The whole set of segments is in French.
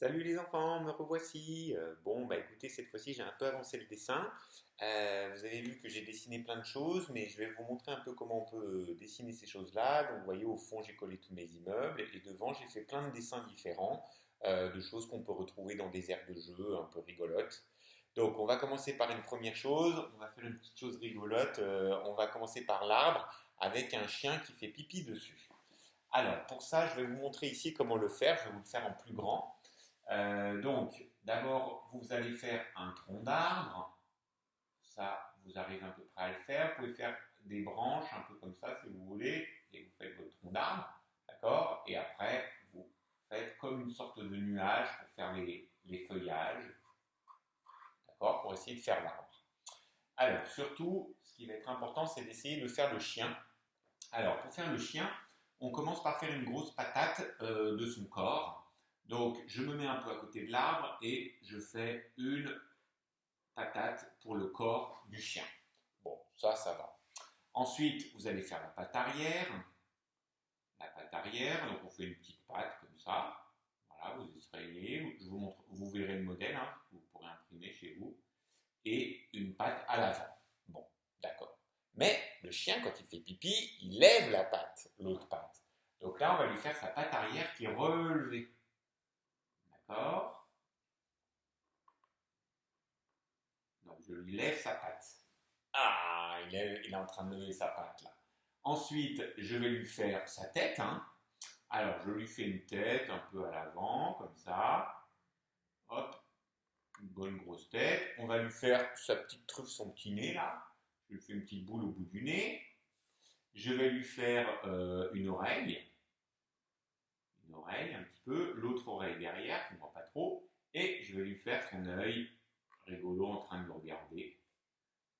Salut les enfants, me revoici. Bon, bah écoutez, cette fois-ci j'ai un peu avancé le dessin. Vous avez vu que j'ai dessiné plein de choses, mais je vais vous montrer un peu comment on peut dessiner ces choses-là. Donc vous voyez, au fond j'ai collé tous mes immeubles et devant j'ai fait plein de dessins différents, de choses qu'on peut retrouver dans des aires de jeu un peu rigolotes. Donc on va commencer par une première chose, on va faire une petite chose rigolote. On va commencer par l'arbre avec un chien qui fait pipi dessus. Alors pour ça, je vais vous montrer ici comment le faire. Je vais vous le faire en plus grand. Donc, d'abord, vous allez faire un tronc d'arbre. Ça, vous arrivez à peu près à le faire. Vous pouvez faire des branches, un peu comme ça, si vous voulez, et vous faites votre tronc d'arbre. D'accord. Et après, vous faites comme une sorte de nuage pour faire les feuillages. D'accord. Pour essayer de faire l'arbre. Alors, surtout, ce qui va être important, c'est d'essayer de faire le chien. Alors, pour faire le chien, on commence par faire une grosse patate de son corps. Donc, je me mets un peu à côté de l'arbre et je fais une patate pour le corps du chien. Bon, ça va. Ensuite, vous allez faire la patte arrière. La patte arrière, donc on fait une petite patte comme ça. Voilà, vous essayez. Je vous montre, vous verrez le modèle, hein, vous pourrez imprimer chez vous. Et une patte à l'avant. Bon, d'accord. Mais le chien, quand il fait pipi, il lève la patte, l'autre patte. Donc là, on va lui faire sa patte arrière qui est relevée. D'accord. Donc je lui lève sa patte. Ah, il est en train de lever sa patte là. Ensuite, je vais lui faire sa tête. Hein. Alors, je lui fais une tête un peu à l'avant, comme ça. Hop, une bonne grosse tête. On va lui faire sa petite truffe, son petit nez là. Je lui fais une petite boule au bout du nez. Je vais lui faire une oreille. Une oreille un petit peu. L'autre oreille derrière, qu'on ne voit pas trop. Et je vais lui faire son œil rigolo en train de le regarder.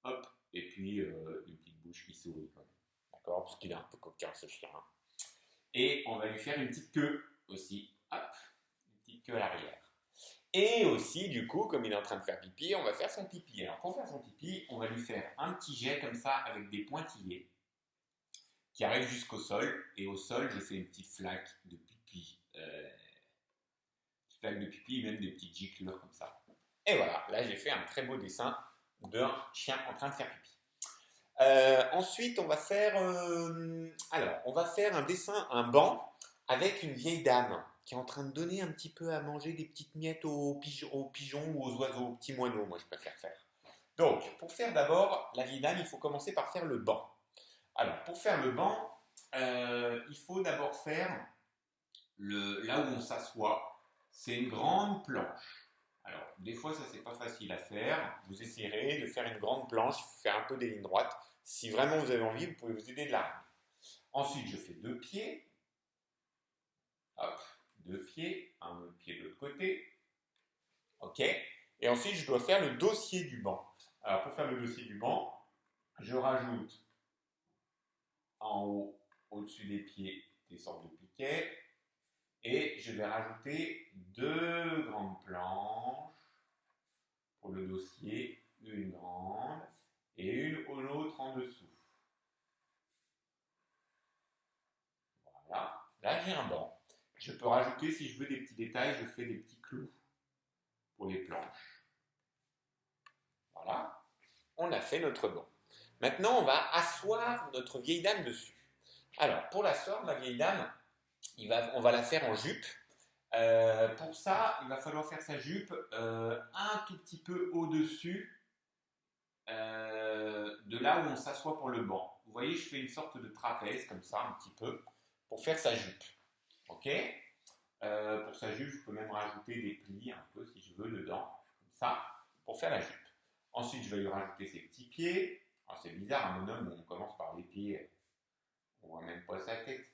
Hop, et puis une petite bouche qui sourit quand même. D'accord, parce qu'il est un peu coquin ce chien. Et on va lui faire une petite queue aussi. Hop, une petite queue à l'arrière. Et aussi, du coup, comme il est en train de faire pipi, on va faire son pipi. Alors pour faire son pipi, on va lui faire un petit jet comme ça avec des pointillés qui arrivent jusqu'au sol. Et au sol, je fais une petite flaque de pipi. Petite flaque de pipi, même des petites giclures comme ça. Et voilà, là j'ai fait un très beau dessin d'un chien en train de faire pipi. Ensuite, on va faire un dessin, un banc avec une vieille dame qui est en train de donner un petit peu à manger des petites miettes aux pigeons ou aux oiseaux, aux petits moineaux, moi je préfère faire. Donc, pour faire d'abord la vieille dame, il faut commencer par faire le banc. Alors, pour faire le banc, il faut d'abord faire là où on s'assoit, c'est une grande planche. Alors, des fois, ça, c'est pas facile à faire. Vous essayerez de faire une grande planche, il faut faire un peu des lignes droites. Si vraiment vous avez envie, vous pouvez vous aider de la rame. Ensuite, je fais deux pieds. Hop, deux pieds, un pied de l'autre côté. OK. Et ensuite, je dois faire le dossier du banc. Alors, pour faire le dossier du banc, je rajoute en haut, au-dessus des pieds, des sortes de piquets. Et je vais rajouter deux grandes planches pour le dossier, une grande et une autre en dessous. Voilà, là j'ai un banc. Je peux rajouter, si je veux des petits détails, je fais des petits clous pour les planches. Voilà, on a fait notre banc. Maintenant, on va asseoir notre vieille dame dessus. Alors, pour l'asseoir, ma vieille dame, on va la faire en jupe. Pour ça, il va falloir faire sa jupe un tout petit peu au-dessus de là où on s'assoit pour le banc. Vous voyez, je fais une sorte de trapèze comme ça, un petit peu, pour faire sa jupe. Ok. Pour sa jupe, je peux même rajouter des plis un peu si je veux dedans, comme ça, pour faire la jupe. Ensuite, je vais lui rajouter ses petits pieds. Alors, c'est bizarre, un bonhomme où on commence par les pieds, on voit même pas sa tête.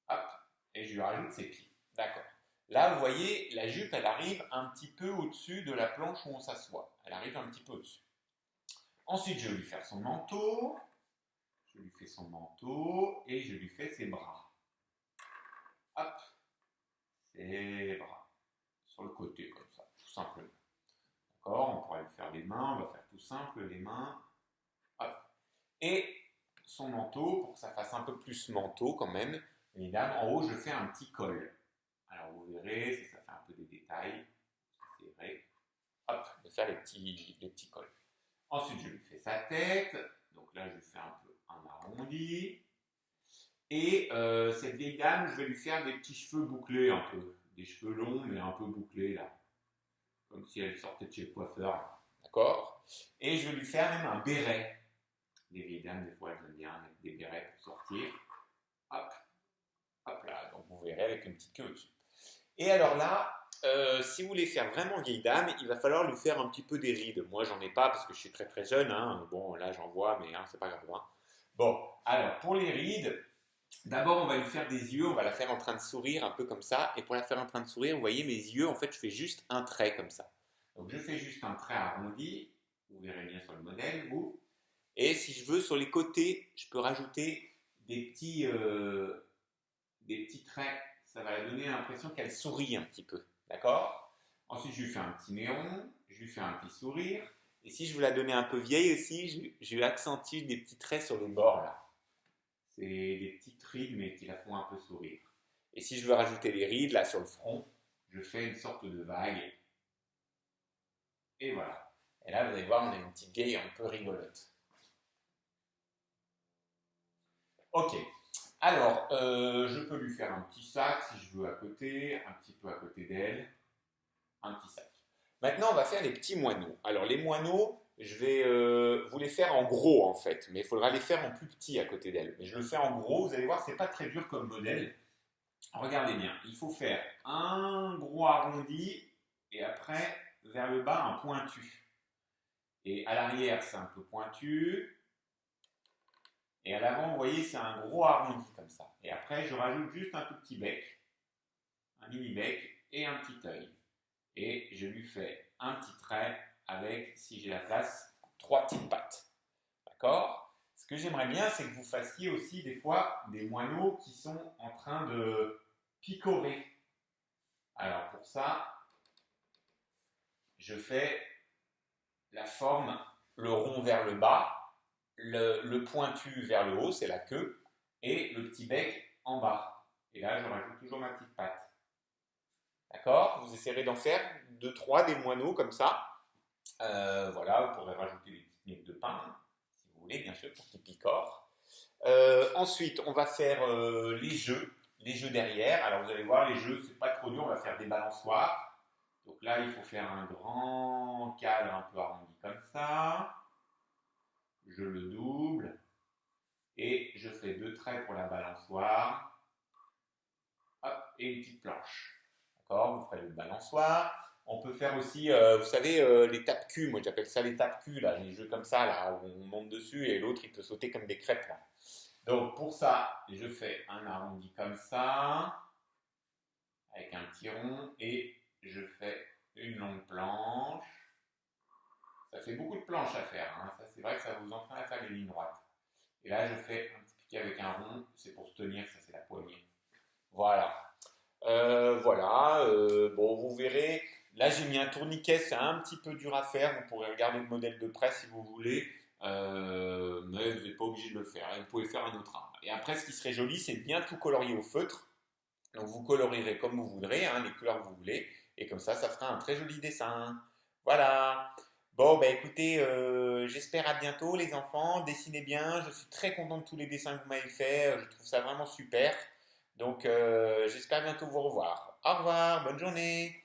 Hop, et je lui rajoute ses pieds. D'accord. Là, vous voyez, la jupe, elle arrive un petit peu au-dessus de la planche où on s'assoit. Elle arrive un petit peu au-dessus. Ensuite, je vais lui faire son manteau. Je lui fais son manteau et je lui fais ses bras. Hop, ses bras. Sur le côté, comme ça, tout simplement. D'accord. On pourrait lui faire les mains. On va faire tout simple, les mains. Hop. Et son manteau, pour que ça fasse un peu plus manteau quand même, mesdames, en haut, je fais un petit col. Alors, vous verrez, ça fait un peu des tailles, serrées, hop, de faire les petits cols. Ensuite, je lui fais sa tête, donc là, je lui fais un peu un arrondi. Et cette vieille dame, je vais lui faire des petits cheveux bouclés un peu, des cheveux longs mais un peu bouclés là, comme si elle sortait de chez le coiffeur, d'accord? Et je vais lui faire même un béret. Les vieilles dames, des fois, elles aiment bien mettre des bérets pour sortir. Hop, hop là, donc vous verrez avec une petite queue au-dessus. Et alors là, si vous voulez faire vraiment vieille dame, il va falloir lui faire un petit peu des rides. Moi, j'en ai pas parce que je suis très très jeune. Hein. Bon, là, j'en vois, mais hein, c'est pas grave. Hein. Bon, alors pour les rides, d'abord, on va lui faire des yeux. On va la faire en train de sourire, un peu comme ça. Et pour la faire en train de sourire, vous voyez mes yeux, en fait, je fais juste un trait comme ça. Donc, je fais juste un trait arrondi. Vous verrez bien sur le modèle, vous. Et si je veux, sur les côtés, je peux rajouter des petits traits. Ça va donner l'impression qu'elle sourit un petit peu. D'accord? Ensuite, je lui fais un petit néon, je lui fais un petit sourire. Et si je veux la donner un peu vieille aussi, je lui accentue des petits traits sur les bords là. C'est des petites rides, mais qui la font un peu sourire. Et si je veux rajouter les rides là sur le front, je fais une sorte de vague. Et voilà. Et là, vous allez voir, on a une petite vieille un peu rigolote. Ok. Alors, je peux lui faire un petit sac si je veux à côté, un petit peu à côté d'elle, un petit sac. Maintenant, on va faire les petits moineaux. Alors, les moineaux, je vais vous les faire en gros en fait, mais il faudra les faire en plus petit à côté d'elle. Mais je le fais en gros, vous allez voir, c'est pas très dur comme modèle. Regardez bien, il faut faire un gros arrondi et après, vers le bas, un pointu. Et à l'arrière, c'est un peu pointu. Et à l'avant, vous voyez, c'est un gros arrondi comme ça. Et après, je rajoute juste un tout petit bec, un mini bec et un petit œil. Et je lui fais un petit trait avec, si j'ai la place, 3 petites pattes. D'accord? Ce que j'aimerais bien, c'est que vous fassiez aussi des fois des moineaux qui sont en train de picorer. Alors pour ça, je fais la forme, le rond vers le bas, le pointu vers le haut, c'est la queue, et le petit bec en bas. Et là, je rajoute toujours ma petite patte. D'accord? Vous essaierez d'en faire 2-3 des moineaux comme ça. Voilà, vous pourrez rajouter des petites miettes de pain, si vous voulez, bien sûr, pour qu'ils picorent. Ensuite, on va faire les jeux derrière. Alors, vous allez voir, les jeux, c'est pas trop dur, on va faire des balançoires. Donc là, il faut faire un grand cadre un peu arrondi comme ça. Je le double et je fais 2 traits pour la balançoire. Hop, et une petite planche. D'accord? Vous ferez le balançoire. On peut faire aussi, vous savez, les tapes-cul. Moi, j'appelle ça les tapes-cul, là, les jeux comme ça, là, où on monte dessus et l'autre, il peut sauter comme des crêpes, là. Donc, pour ça, je fais un arrondi comme ça, avec un petit rond, et je fais une longue planche. Ça fait beaucoup de planches à faire, hein. Ça, c'est vrai que ça vous entraîne à faire les lignes droites. Et là, je fais un petit piqué avec un rond, c'est pour se tenir, ça, c'est la poignée. Voilà. Bon, vous verrez. Là, j'ai mis un tourniquet, c'est un petit peu dur à faire. Vous pourrez regarder le modèle de près si vous voulez, mais vous n'êtes pas obligé de le faire. Vous pouvez faire un autre arme. Et après, ce qui serait joli, c'est bien tout colorier au feutre. Donc, vous colorierez comme vous voudrez, hein, les couleurs que vous voulez, et comme ça fera un très joli dessin. Voilà. Bon, bah écoutez, j'espère à bientôt, les enfants. Dessinez bien. Je suis très content de tous les dessins que vous m'avez faits. Je trouve ça vraiment super. Donc, j'espère bientôt vous revoir. Au revoir, bonne journée.